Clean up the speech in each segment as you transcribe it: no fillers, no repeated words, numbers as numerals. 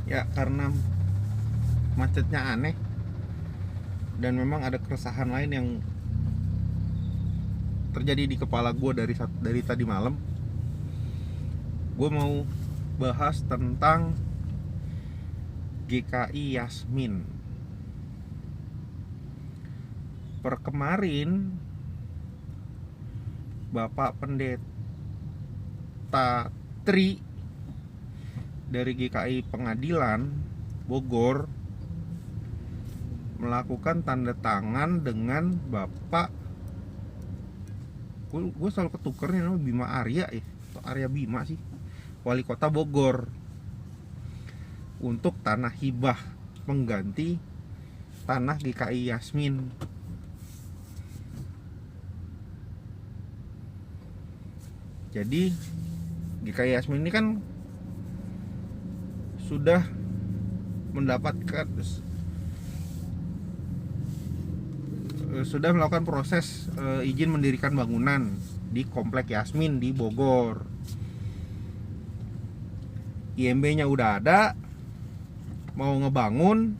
Ya karena macetnya aneh dan memang ada keresahan lain yang terjadi di kepala gue dari tadi malam. Gue mau bahas tentang GKI Yasmin. Per kemarin Bapak Pendeta Tri dari GKI Pengadilan Bogor melakukan tanda tangan dengan Bapak, gue selalu ketuker nih namanya Bima Arya ya, atau Arya Bima sih, Wali Kota Bogor, untuk tanah hibah pengganti tanah GKI Yasmin. Jadi GKI Yasmin ini kan sudah melakukan proses izin mendirikan bangunan di Komplek Yasmin di Bogor. IMB-nya udah ada, mau ngebangun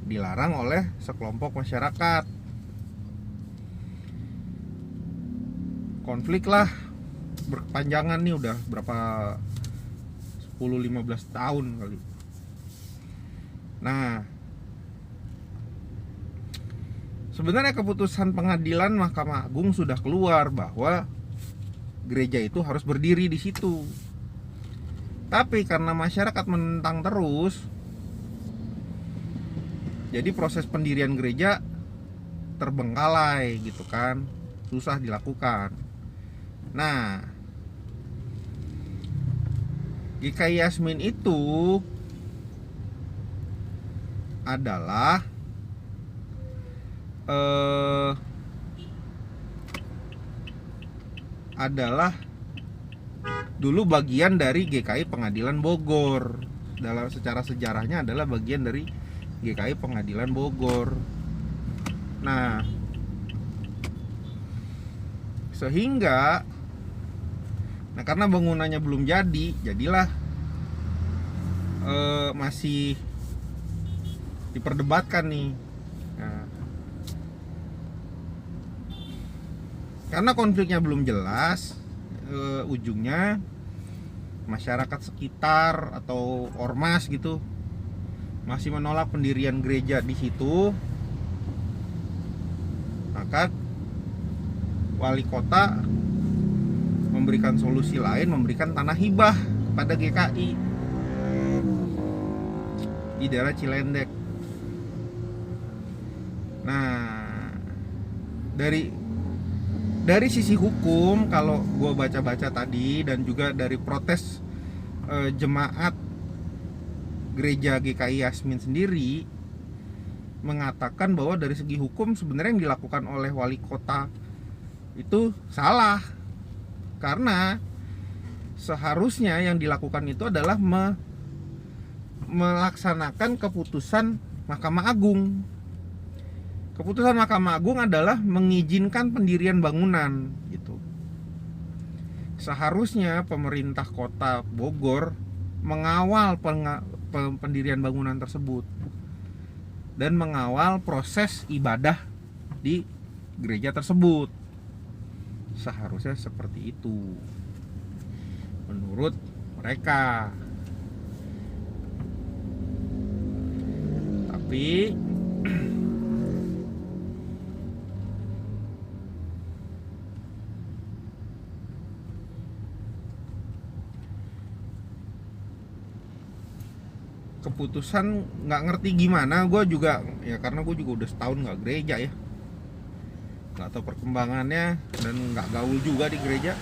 dilarang oleh sekelompok masyarakat. Konflik lah berkepanjangan nih, udah berapa 10-15 tahun kali. Nah, sebenarnya keputusan pengadilan Mahkamah Agung sudah keluar bahwa gereja itu harus berdiri di situ. Tapi karena masyarakat menentang terus, jadi proses pendirian gereja terbengkalai gitu kan, susah dilakukan. Nah, GKI Yasmin itu adalah dulu bagian dari GKI Pengadilan Bogor. Dalam secara sejarahnya adalah bagian dari GKI Pengadilan Bogor. Nah, sehingga karena bangunannya belum jadi, jadilah masih diperdebatkan nih. Nah, karena konfliknya belum jelas, ujungnya masyarakat sekitar atau ormas gitu masih menolak pendirian gereja di situ. Maka wali kota memberikan solusi lain, memberikan tanah hibah pada GKI di daerah Cilendek. Nah, dari sisi hukum, kalau gue baca-baca tadi dan juga dari protes jemaat gereja GKI Yasmin sendiri, mengatakan bahwa dari segi hukum sebenarnya yang dilakukan oleh wali kota itu salah. Karena seharusnya yang dilakukan itu adalah melaksanakan keputusan Mahkamah Agung. Keputusan Mahkamah Agung adalah mengizinkan pendirian bangunan gitu. Seharusnya pemerintah Kota Bogor mengawal pendirian bangunan tersebut dan mengawal proses ibadah di gereja tersebut. Seharusnya seperti itu menurut mereka. Tapi keputusan nggak ngerti gimana. Gue juga ya, karena gue juga udah setahun nggak gereja ya, nggak tahu perkembangannya dan nggak gaul juga di gereja.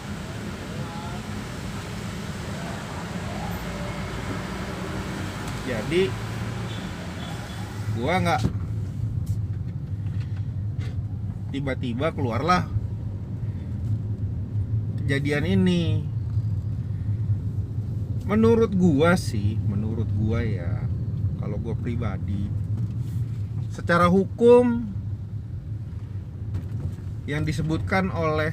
Jadi gua nggak, tiba-tiba keluarlah kejadian ini. Menurut gua ya, kalau gua pribadi, secara hukum yang disebutkan oleh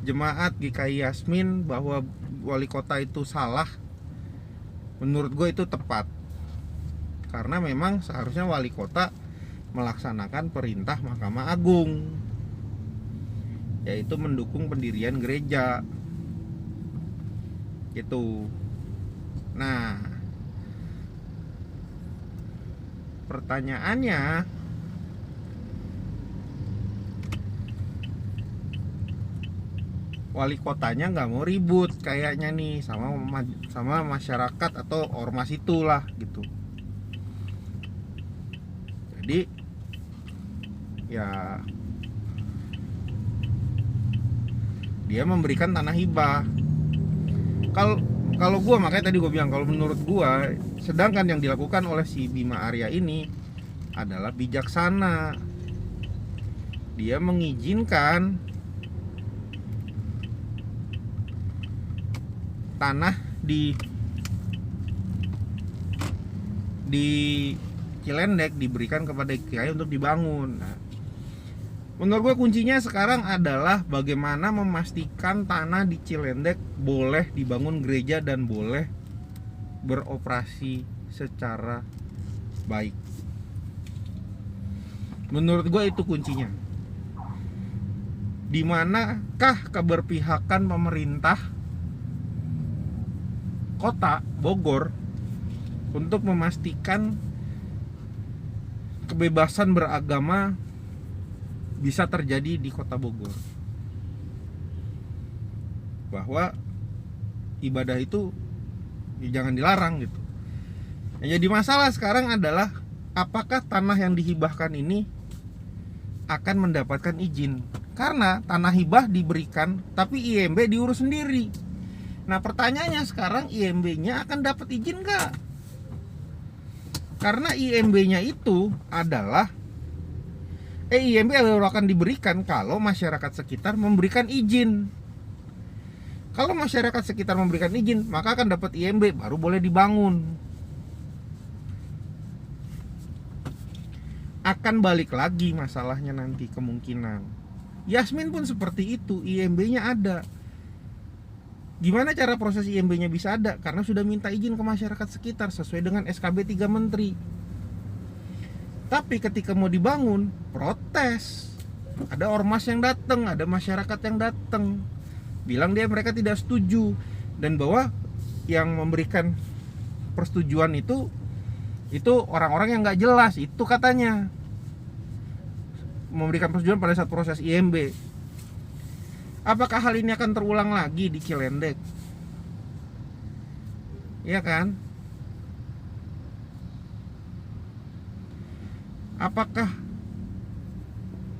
jemaat GKI Yasmin bahwa wali kota itu salah, Menurut gue itu tepat, karena memang seharusnya wali kota melaksanakan perintah Mahkamah Agung, yaitu mendukung pendirian gereja gitu. Nah, pertanyaannya, wali kotanya nggak mau ribut kayaknya nih sama masyarakat atau ormas itulah gitu. Jadi ya dia memberikan tanah hibah. Kalau gue, makanya tadi gue bilang, kalau menurut gue, sedangkan yang dilakukan oleh si Bima Arya ini adalah bijaksana. Dia mengizinkan tanah di Cilendek diberikan kepada GKI untuk dibangun. Nah, menurut gue kuncinya sekarang adalah bagaimana memastikan tanah di Cilendek boleh dibangun gereja dan boleh beroperasi secara baik. Menurut gue itu kuncinya. Di manakah keberpihakan pemerintah Kota Bogor untuk memastikan kebebasan beragama bisa terjadi di Kota Bogor, bahwa ibadah itu jangan dilarang gitu. Yang jadi masalah sekarang adalah apakah tanah yang dihibahkan ini akan mendapatkan izin, karena tanah hibah diberikan tapi IMB diurus sendiri. Nah, pertanyaannya sekarang, IMB-nya akan dapat izin nggak? Karena IMB-nya itu adalah IMB baru akan diberikan kalau masyarakat sekitar memberikan izin. Kalau masyarakat sekitar memberikan izin, maka akan dapat IMB, baru boleh dibangun. Akan balik lagi masalahnya nanti kemungkinan. Yasmin pun seperti itu, IMB-nya ada. Gimana cara proses IMB-nya bisa ada? Karena sudah minta izin ke masyarakat sekitar sesuai dengan SKB 3 Menteri. Tapi ketika mau dibangun, protes. Ada ormas yang datang, ada masyarakat yang datang, bilang mereka tidak setuju, dan bahwa yang memberikan persetujuan itu orang-orang yang nggak jelas, itu katanya memberikan persetujuan pada saat proses IMB. Apakah hal ini akan terulang lagi di Cilendek? Iya kan? Apakah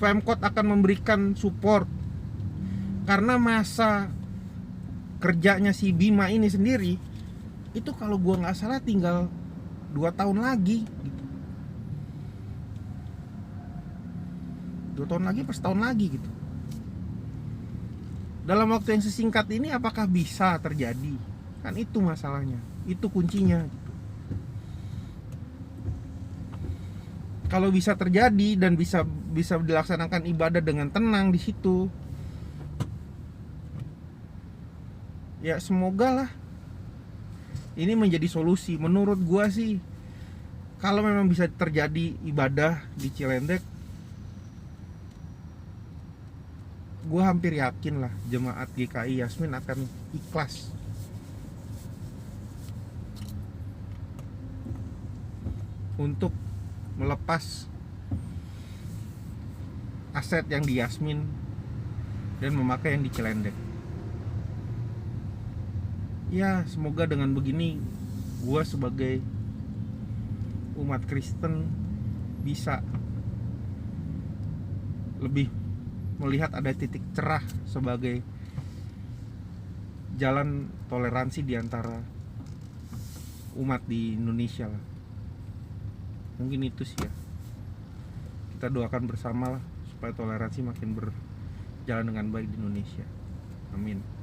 Pemkot akan memberikan support? Karena masa kerjanya si Bima ini sendiri itu kalau gua nggak salah tinggal 2 tahun lagi gitu. 2 tahun lagi pas tahun lagi gitu. Dalam waktu yang sesingkat ini apakah bisa terjadi? Kan itu masalahnya, itu kuncinya gitu. Kalau bisa terjadi dan bisa dilaksanakan ibadah dengan tenang di situ, ya semoga lah ini menjadi solusi. Menurut gua sih, kalau memang bisa terjadi ibadah di Cilendek, gue hampir yakin lah jemaat GKI Yasmin akan ikhlas untuk melepas aset yang di Yasmin dan memakai yang di Cilendek. Ya, semoga dengan begini gue sebagai umat Kristen bisa lebih melihat ada titik cerah sebagai jalan toleransi di antara umat di Indonesia lah. Mungkin itu sih ya. Kita doakan bersama lah supaya toleransi makin berjalan dengan baik di Indonesia. Amin.